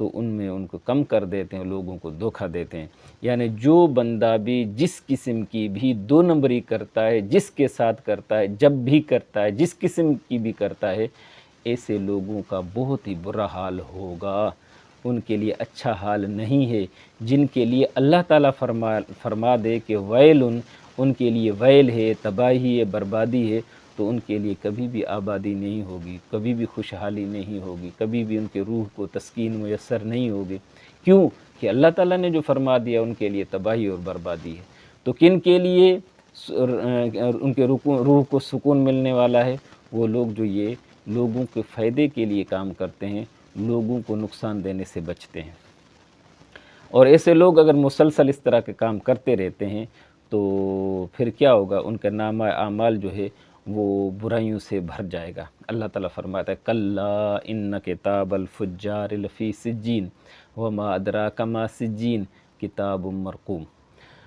تو ان میں ان کو کم کر دیتے ہیں، لوگوں کو دھوکہ دیتے ہیں۔ یعنی جو بندہ بھی جس قسم کی بھی دو نمبری کرتا ہے، جس کے ساتھ کرتا ہے، جب بھی کرتا ہے، جس قسم کی بھی کرتا ہے، ایسے لوگوں کا بہت ہی برا حال ہوگا، ان کے لیے اچھا حال نہیں ہے۔ جن کے لیے اللہ تعالیٰ فرما دے کہ ویل، ان کے لیے ویل ہے، تباہی ہے، بربادی ہے، تو ان کے لیے کبھی بھی آبادی نہیں ہوگی، کبھی بھی خوشحالی نہیں ہوگی، کبھی بھی ان کے روح کو تسکین میسر نہیں ہوگی۔ کیوں کہ اللہ تعالیٰ نے جو فرما دیا ان کے لیے تباہی اور بربادی ہے۔ تو کن کے لیے ان کے روح کو سکون ملنے والا ہے؟ وہ لوگ جو یہ لوگوں کے فائدے کے لیے کام کرتے ہیں، لوگوں کو نقصان دینے سے بچتے ہیں۔ اور ایسے لوگ اگر مسلسل اس طرح کے کام کرتے رہتے ہیں تو پھر کیا ہوگا؟ ان کا نامہ اعمال جو ہے وہ برائیوں سے بھر جائے گا۔ اللہ تعالیٰ فرماتا ہے کلا ان کتاب الفجار لفی سجین وما ادراک ما سجین کتاب مرقوم۔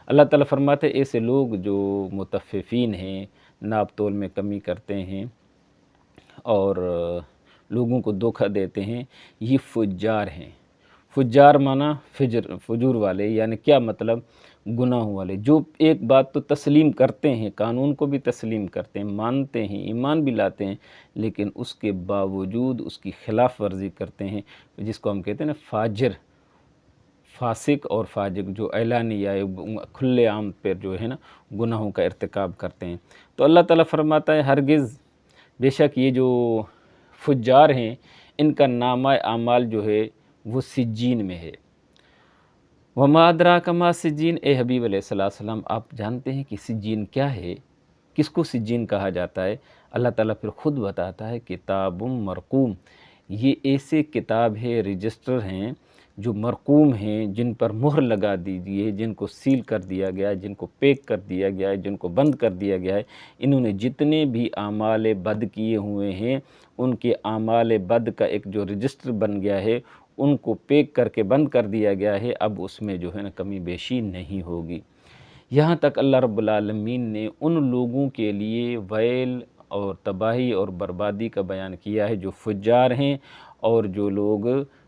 اللہ تعالیٰ فرماتے ہیں ایسے لوگ جو متففین ہیں، ناپ تول میں کمی کرتے ہیں اور لوگوں کو دھوکہ دیتے ہیں، یہ فجار ہیں۔ فجار معنی فجور والے، یعنی کیا مطلب؟ گناہوں والے، جو ایک بات تو تسلیم کرتے ہیں، قانون کو بھی تسلیم کرتے ہیں، مانتے ہیں، ایمان بھی لاتے ہیں، لیکن اس کے باوجود اس کی خلاف ورزی کرتے ہیں، جس کو ہم کہتے ہیں نا فاجر، فاسق اور فاجر، جو اعلانی یا کھلے عام پر جو ہے نا گناہوں کا ارتکاب کرتے ہیں۔ تو اللہ تعالیٰ فرماتا ہے ہرگز، بے شک یہ جو فجار ہیں ان کا نامہ اعمال جو ہے وہ سجین میں ہے۔ وما ادراک ما سجین، اے حبیب علیہ السلام آپ جانتے ہیں کہ سجین کیا ہے؟ کس کو سجین کہا جاتا ہے؟ اللہ تعالیٰ پھر خود بتاتا ہے کتاب مرقوم، یہ ایسے کتاب ہے، رجسٹر ہیں جو مرقوم ہیں، جن پر مہر لگا دیجیے، جن کو سیل کر دیا گیا ہے، جن کو پیک کر دیا گیا ہے، جن کو بند کر دیا گیا ہے۔ انہوں نے جتنے بھی اعمال بد کیے ہوئے ہیں، ان کے اعمال بد کا ایک جو رجسٹر بن گیا ہے، ان کو پیک کر کے بند کر دیا گیا ہے، اب اس میں جو ہے نا کمی بیشی نہیں ہوگی۔ یہاں تک اللہ رب العالمین نے ان لوگوں کے لیے ویل اور تباہی اور بربادی کا بیان کیا ہے جو فجار ہیں اور جو لوگ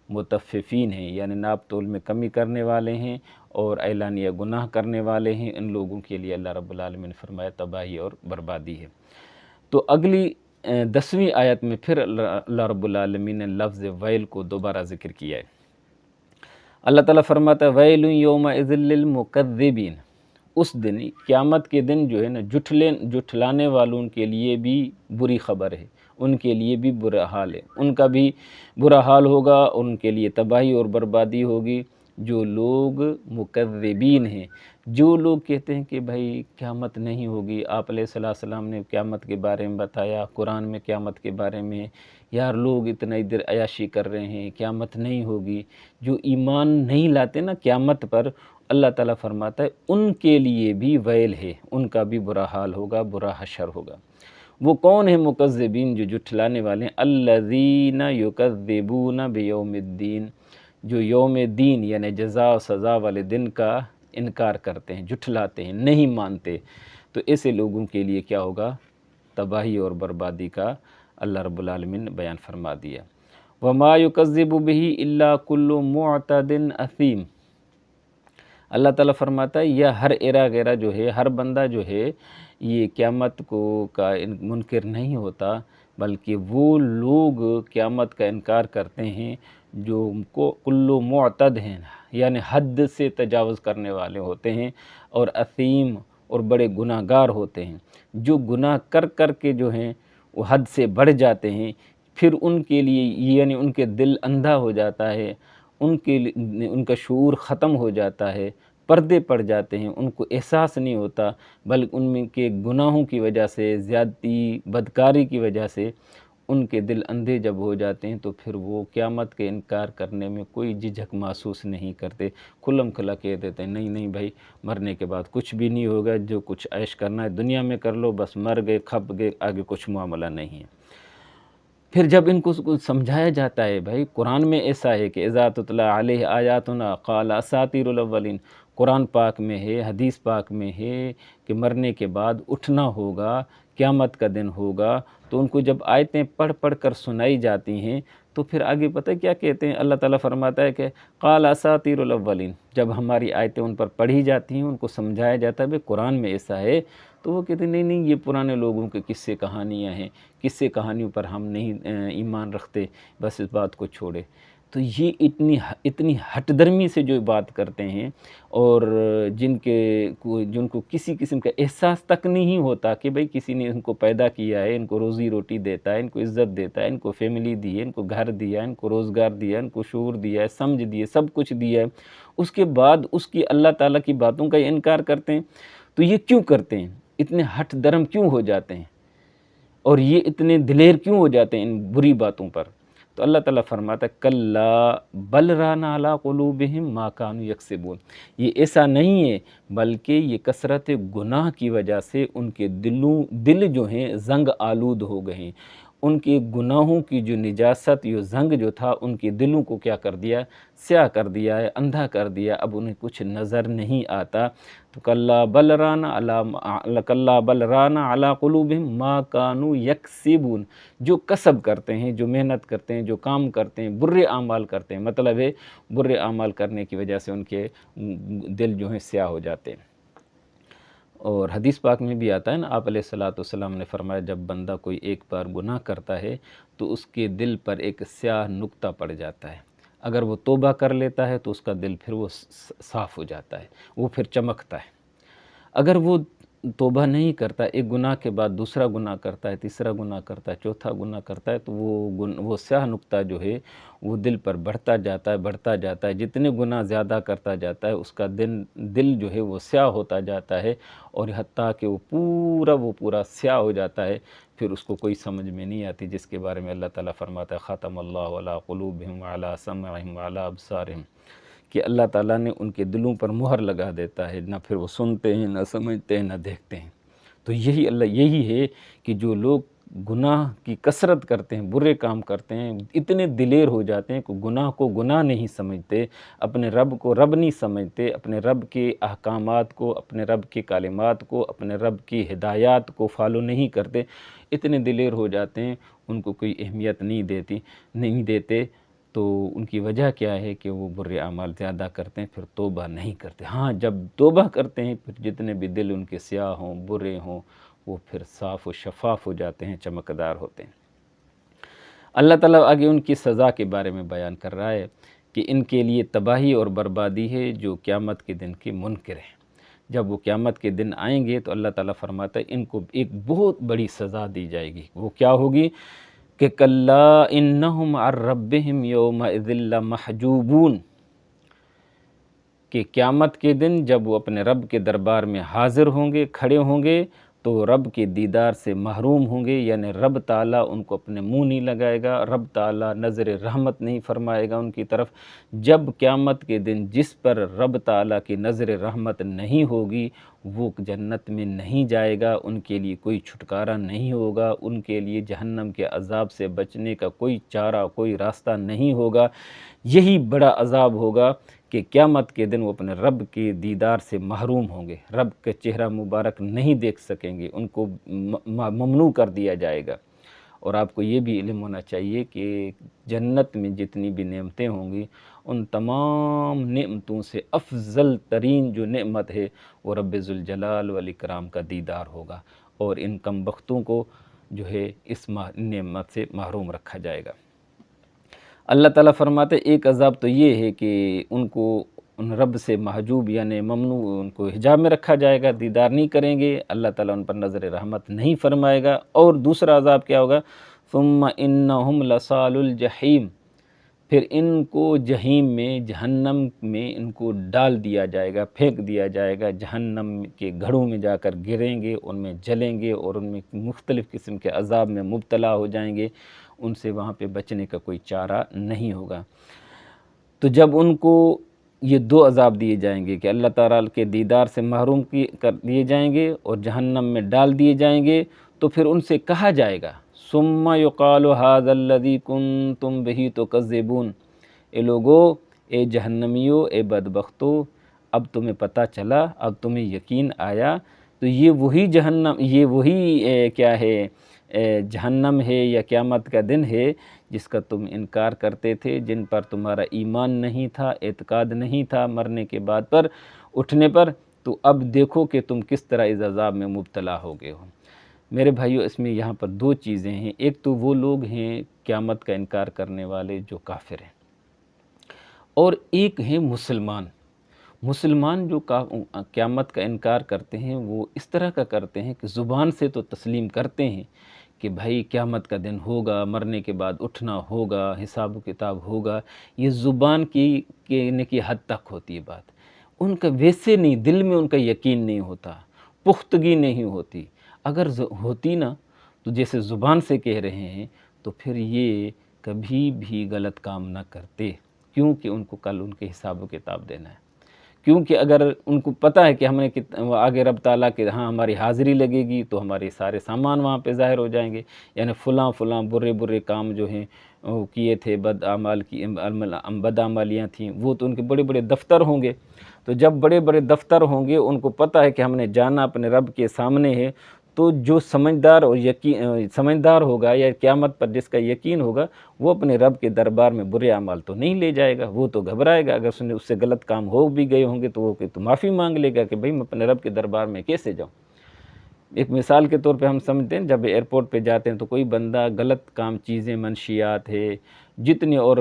متففین ہیں، یعنی ناپ تول میں کمی کرنے والے ہیں اور اعلانیہ گناہ کرنے والے ہیں، ان لوگوں کے لیے اللہ رب العالمین نے فرمایا تباہی اور بربادی ہے۔ تو اگلی 10ویں آیت میں پھر اللہ رب العالمین نے لفظ ویل کو دوبارہ ذکر کیا ہے۔ اللہ تعالیٰ فرماتا ہے ویل یومئذ للمکذبین، اس دن قیامت کے دن جو ہے نا جھٹلانے والوں کے لیے بھی بری خبر ہے، ان کے لیے بھی برا حال ہے، ان کا بھی برا حال ہوگا، ان کے لیے تباہی اور بربادی ہوگی۔ جو لوگ مکذبین ہیں، جو لوگ کہتے ہیں کہ بھائی قیامت نہیں ہوگی، آپ علیہ السلام نے قیامت کے بارے میں بتایا، قرآن میں قیامت کے بارے میں، یار لوگ اتنا ادھر عیاشی کر رہے ہیں، قیامت نہیں ہوگی، جو ایمان نہیں لاتے نا قیامت پر، اللہ تعالیٰ فرماتا ہے ان کے لیے بھی ویل ہے، ان کا بھی برا حال ہوگا، برا حشر ہوگا۔ وہ کون ہیں مکذبین جو جھٹلانے والے ہیں؟ الذین یکذبون بیوم الدین، جو یوم دین یعنی جزا و سزا والے دن کا انکار کرتے ہیں، جھٹلاتے ہیں، نہیں مانتے، تو ایسے لوگوں کے لیے کیا ہوگا؟ تباہی اور بربادی کا اللہ رب العالمین نے بیان فرما دیا۔ وما یکذب بہ الا کل معتد اثیم، اللہ تعالیٰ فرماتا ہے یہ ہر ایرا غیرہ جو ہے، ہر بندہ جو ہے یہ قیامت کا منکر نہیں ہوتا، بلکہ وہ لوگ قیامت کا انکار کرتے ہیں جو کل معتد ہیں، یعنی حد سے تجاوز کرنے والے ہوتے ہیں، اور اثیم اور بڑے گناہ گار ہوتے ہیں، جو گناہ کر کر کے جو ہیں وہ حد سے بڑھ جاتے ہیں، پھر ان کے لیے یعنی ان کے دل اندھا ہو جاتا ہے، ان کا شعور ختم ہو جاتا ہے، پردے پڑ جاتے ہیں، ان کو احساس نہیں ہوتا، بلکہ ان میں کے گناہوں کی وجہ سے، زیادتی بدکاری کی وجہ سے ان کے دل اندھے جب ہو جاتے ہیں تو پھر وہ قیامت کے انکار کرنے میں کوئی جھجک محسوس نہیں کرتے، کھلم کھلا کہہ دیتے ہیں نہیں نہیں بھائی مرنے کے بعد کچھ بھی نہیں ہوگا، جو کچھ عیش کرنا ہے دنیا میں کر لو، بس مر گئے کھپ گئے، آگے کچھ معاملہ نہیں ہے۔ پھر جب ان کو سمجھایا جاتا ہے، بھائی قرآن میں ایسا ہے کہ اذا تتلی علیہ آیاتنا قال اساطیر الاولین، قرآن پاک میں ہے، حدیث پاک میں ہے کہ مرنے کے بعد اٹھنا ہوگا، قیامت کا دن ہوگا، تو ان کو جب آیتیں پڑھ پڑھ کر سنائی جاتی ہیں تو پھر آگے پتہ کیا کہتے ہیں، اللہ تعالیٰ فرماتا ہے کہ قال اساطیر الاولین، جب ہماری آیتیں ان پر پڑھی جاتی ہیں، ان کو سمجھایا جاتا ہے بھئی قرآن میں ایسا ہے، تو وہ کہتے ہیں نہیں نہیں، یہ پرانے لوگوں کے قصے کہانیاں ہیں، قصے کہانیوں پر ہم نہیں ایمان رکھتے، بس اس بات کو چھوڑے۔ تو یہ اتنی ہٹ درمی سے جو بات کرتے ہیں، اور جن کو کسی قسم کا احساس تک نہیں ہوتا کہ بھئی کسی نے ان کو پیدا کیا ہے، ان کو روزی روٹی دیتا ہے، ان کو عزت دیتا ہے، ان کو فیملی دی ہے، ان کو گھر دیا ہے، ان کو روزگار دیا ہے، ان کو شعور دیا ہے، سمجھ دی ہے، سب کچھ دیا ہے، اس کے بعد اس کی اللہ تعالیٰ کی باتوں کا انکار کرتے ہیں۔ تو یہ کیوں کرتے ہیں؟ اتنے ہٹ درم کیوں ہو جاتے ہیں؟ اور یہ اتنے دلیر کیوں ہو جاتے ہیں ان بری باتوں پر؟ تو اللہ تعالیٰ فرماتا ہے کلا بل ران علی قلوبہم ما کانوا یکسبون، یہ ایسا نہیں ہے، بلکہ یہ کثرت گناہ کی وجہ سے ان کے دل جو ہیں زنگ آلود ہو گئے ہیں، ان کے گناہوں کی جو نجاست، یہ زنگ جو تھا ان کے دلوں کو کیا کر دیا؟ سیاہ کر دیا ہے، اندھا کر دیا، اب انہیں کچھ نظر نہیں آتا۔ تو کلا بل ران علی قلوبہم ما کانوا یکسبون، جو کسب کرتے ہیں، جو محنت کرتے ہیں، جو کام کرتے ہیں، برے اعمال کرتے ہیں، مطلب ہے برے اعمال کرنے کی وجہ سے ان کے دل جو ہیں سیاہ ہو جاتے ہیں۔ اور حدیث پاک میں بھی آتا ہے نا، آپ علیہ السلام نے فرمایا جب بندہ کوئی ایک بار گناہ کرتا ہے تو اس کے دل پر ایک سیاہ نقطہ پڑ جاتا ہے، اگر وہ توبہ کر لیتا ہے تو اس کا دل پھر وہ صاف ہو جاتا ہے، وہ پھر چمکتا ہے۔ اگر وہ توبہ نہیں کرتا، ایک گناہ کے بعد دوسرا گناہ کرتا ہے، تیسرا گناہ کرتا ہے، چوتھا گناہ کرتا ہے، تو وہ سیاہ نقطہ جو ہے وہ دل پر بڑھتا جاتا ہے، جتنے گناہ زیادہ کرتا جاتا ہے اس کا دل جو ہے وہ سیاہ ہوتا جاتا ہے، اور حتیٰ کہ وہ پورا سیاہ ہو جاتا ہے، پھر اس کو کوئی سمجھ میں نہیں آتی، جس کے بارے میں اللہ تعالیٰ فرماتا ہے ختم اللہ علی قلوبہم وعلی سمعہم وعلی ابصارہم، کہ اللہ تعالیٰ نے ان کے دلوں پر مہر لگا دیتا ہے، نہ پھر وہ سنتے ہیں، نہ سمجھتے ہیں، نہ دیکھتے ہیں۔ تو یہی ہے کہ جو لوگ گناہ کی کثرت کرتے ہیں، برے کام کرتے ہیں، اتنے دلیر ہو جاتے ہیں کہ گناہ کو گناہ نہیں سمجھتے، اپنے رب کو رب نہیں سمجھتے، اپنے رب کے احکامات کو، اپنے رب کی کلمات کو، اپنے رب کی ہدایات کو فالو نہیں کرتے، اتنے دلیر ہو جاتے ہیں، ان کو کوئی اہمیت نہیں دیتے۔ تو ان کی وجہ کیا ہے کہ وہ برے اعمال زیادہ کرتے ہیں، پھر توبہ نہیں کرتے۔ ہاں جب توبہ کرتے ہیں پھر جتنے بھی دل ان کے سیاہ ہوں، برے ہوں، وہ پھر صاف و شفاف ہو جاتے ہیں، چمکدار ہوتے ہیں۔ اللہ تعالیٰ آگے ان کی سزا کے بارے میں بیان کر رہا ہے کہ ان کے لیے تباہی اور بربادی ہے جو قیامت کے دن کے منکر ہیں۔ جب وہ قیامت کے دن آئیں گے تو اللہ تعالیٰ فرماتا ہے ان کو ایک بہت بڑی سزا دی جائے گی۔ وہ کیا ہوگی؟ کہ کلا انہم عن ربہم یومئذ لمحجوبون، کہ قیامت کے دن جب وہ اپنے رب کے دربار میں حاضر ہوں گے، کھڑے ہوں گے، تو رب کے دیدار سے محروم ہوں گے، یعنی رب تعالیٰ ان کو اپنے منہ نہیں لگائے گا، رب تعالیٰ نظر رحمت نہیں فرمائے گا ان کی طرف۔ جب قیامت کے دن جس پر رب تعالیٰ کی نظر رحمت نہیں ہوگی وہ جنت میں نہیں جائے گا، ان کے لیے کوئی چھٹکارا نہیں ہوگا، ان کے لیے جہنم کے عذاب سے بچنے کا کوئی چارہ، کوئی راستہ نہیں ہوگا۔ یہی بڑا عذاب ہوگا کہ قیامت کے دن وہ اپنے رب کے دیدار سے محروم ہوں گے، رب کے چہرہ مبارک نہیں دیکھ سکیں گے، ان کو ممنوع کر دیا جائے گا۔ اور آپ کو یہ بھی علم ہونا چاہیے کہ جنت میں جتنی بھی نعمتیں ہوں گی ان تمام نعمتوں سے افضل ترین جو نعمت ہے وہ رب ذوالجلال والاکرام کا دیدار ہوگا، اور ان کم بختوں کو جو ہے اس نعمت سے محروم رکھا جائے گا۔ اللہ تعالیٰ فرماتے ایک عذاب تو یہ ہے کہ ان کو ان رب سے محجوب یعنی ممنوع، ان کو حجاب میں رکھا جائے گا، دیدار نہیں کریں گے، اللہ تعالیٰ ان پر نظر رحمت نہیں فرمائے گا۔ اور دوسرا عذاب کیا ہوگا؟ ثم انہم لصال الجحیم، پھر ان کو جہیم میں، جہنم میں ان کو ڈال دیا جائے گا، پھینک دیا جائے گا، جہنم کے گھڑوں میں جا کر گریں گے، ان میں جلیں گے اور ان میں مختلف قسم کے عذاب میں مبتلا ہو جائیں گے، ان سے وہاں پہ بچنے کا کوئی چارہ نہیں ہوگا۔ تو جب ان کو یہ دو عذاب دیے جائیں گے کہ اللہ تعالیٰ کے دیدار سے محروم کر دیے جائیں گے اور جہنم میں ڈال دیے جائیں گے، تو پھر ان سے کہا جائے گا ثم یقال ھذا الذی کنتم بہ تکذبون، اے لوگو، اے جہنمیو، اے بدبختو، اب تمہیں پتہ چلا، اب تمہیں یقین آیا، تو یہ وہی جہنم، یہ وہی کیا ہے جہنم ہے یا قیامت کا دن ہے جس کا تم انکار کرتے تھے، جن پر تمہارا ایمان نہیں تھا، اعتقاد نہیں تھا مرنے کے بعد پر اٹھنے پر، تو اب دیکھو کہ تم کس طرح اس عذاب میں مبتلا ہو گئے ہو۔ میرے بھائیو، اس میں یہاں پر دو چیزیں ہیں، ایک تو وہ لوگ ہیں قیامت کا انکار کرنے والے جو کافر ہیں، اور ایک ہیں مسلمان۔ مسلمان جو قیامت کا انکار کرتے ہیں وہ اس طرح کا کرتے ہیں کہ زبان سے تو تسلیم کرتے ہیں کہ بھائی قیامت کا دن ہوگا، مرنے کے بعد اٹھنا ہوگا، حساب و کتاب ہوگا، یہ زبان کی کہنے کی حد تک ہوتی ہے بات، ان کا ویسے نہیں، دل میں ان کا یقین نہیں ہوتا، پختگی نہیں ہوتی۔ اگر ہوتی نا تو جیسے زبان سے کہہ رہے ہیں تو پھر یہ کبھی بھی غلط کام نہ کرتے، کیونکہ ان کو کل ان کے حساب و کتاب دینا ہے۔ کیونکہ اگر ان کو پتہ ہے کہ ہم نے آگے رب تعالیٰ کے ہاں ہماری حاضری لگے گی تو ہمارے سارے سامان وہاں پہ ظاہر ہو جائیں گے، یعنی فلاں فلاں برے برے کام جو ہیں وہ کیے تھے، بد عمالیاں تھیں، وہ تو ان کے بڑے بڑے دفتر ہوں گے۔ تو جب بڑے بڑے دفتر ہوں گے، ان کو پتہ ہے کہ ہم نے جانا اپنے رب کے سامنے ہے، تو جو سمجھدار ہوگا یا قیامت پر جس کا یقین ہوگا، وہ اپنے رب کے دربار میں برے اعمال تو نہیں لے جائے گا، وہ تو گھبرائے گا۔ اگر اس سے غلط کام ہو بھی گئے ہوں گے تو وہ تو معافی مانگ لے گا کہ بھئی میں اپنے رب کے دربار میں کیسے جاؤں۔ ایک مثال کے طور پہ ہم سمجھتے ہیں، جب ایئرپورٹ پہ جاتے ہیں تو کوئی بندہ غلط کام، چیزیں، منشیات ہے، جتنی اور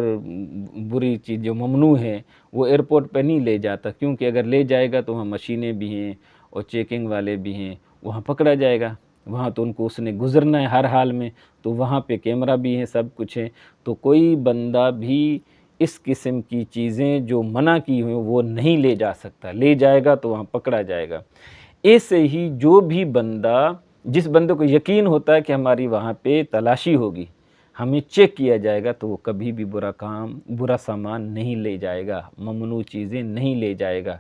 بری چیز جو ممنوع ہیں، وہ ایئرپورٹ پہ نہیں لے جاتا، کیونکہ اگر لے جائے گا تو وہاں مشینیں بھی ہیں اور چیکنگ والے بھی ہیں، وہاں پکڑا جائے گا، وہاں تو ان کو اس نے گزرنا ہے ہر حال میں، تو وہاں پہ کیمرہ بھی ہے، سب کچھ ہے۔ تو کوئی بندہ بھی اس قسم کی چیزیں جو منع کی ہوئیں وہ نہیں لے جا سکتا، لے جائے گا تو وہاں پکڑا جائے گا۔ ایسے ہی جو بھی بندہ، جس بندے کو یقین ہوتا ہے کہ ہماری وہاں پہ تلاشی ہوگی، ہمیں چیک کیا جائے گا، تو وہ کبھی بھی برا سامان نہیں لے جائے گا، ممنوع چیزیں نہیں لے جائے گا۔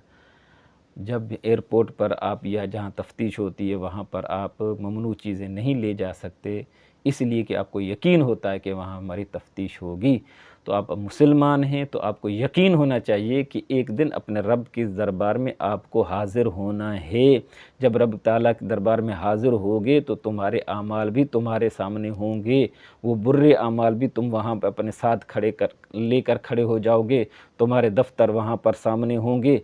جب ایئرپورٹ پر آپ یا جہاں تفتیش ہوتی ہے وہاں پر آپ ممنوع چیزیں نہیں لے جا سکتے، اس لیے کہ آپ کو یقین ہوتا ہے کہ وہاں ہماری تفتیش ہوگی۔ تو آپ مسلمان ہیں تو آپ کو یقین ہونا چاہیے کہ ایک دن اپنے رب کے دربار میں آپ کو حاضر ہونا ہے۔ جب رب تعالیٰ کے دربار میں حاضر ہوگے تو تمہارے اعمال بھی تمہارے سامنے ہوں گے، وہ برے اعمال بھی تم وہاں پہ اپنے ساتھ لے کر کھڑے ہو جاؤ گے، تمہارے دفتر وہاں پر سامنے ہوں گے۔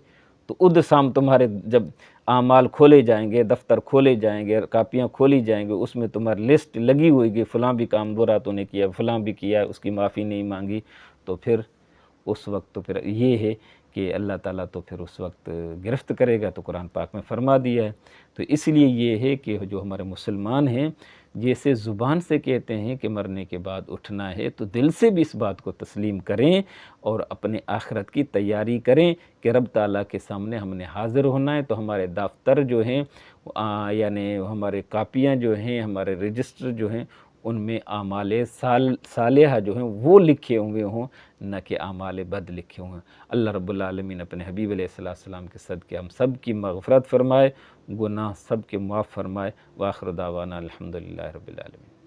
تو سام تمہارے جب اعمال کھولے جائیں گے، دفتر کھولے جائیں گے، کاپیاں کھولی جائیں گے، اس میں تمہاری لسٹ لگی ہوئی گی، فلاں بھی کام برا تو نے کیا، فلاں بھی کیا، اس کی معافی نہیں مانگی، تو پھر اس وقت تو پھر یہ ہے کہ اللہ تعالیٰ تو پھر اس وقت گرفت کرے گا، تو قرآن پاک میں فرما دیا ہے۔ تو اس لیے یہ ہے کہ جو ہمارے مسلمان ہیں، جیسے زبان سے کہتے ہیں کہ مرنے کے بعد اٹھنا ہے، تو دل سے بھی اس بات کو تسلیم کریں اور اپنے آخرت کی تیاری کریں کہ رب تعالیٰ کے سامنے ہم نے حاضر ہونا ہے، تو ہمارے دفتر جو ہیں یعنی ہمارے کاپیاں جو ہیں، ہمارے رجسٹر جو ہیں، ان میں اعمال صالحہ جو ہیں وہ لکھے ہوئے ہوں، نہ کہ اعمال بد لکھے ہوئے ہیں۔ اللہ رب العالمین اپنے حبیب علیہ السلام کے صدقے ہم سب کی مغفرت فرمائے، گناہ سب کے معاف فرمائے۔ وآخر دعوانا الحمدللہ رب العالمین۔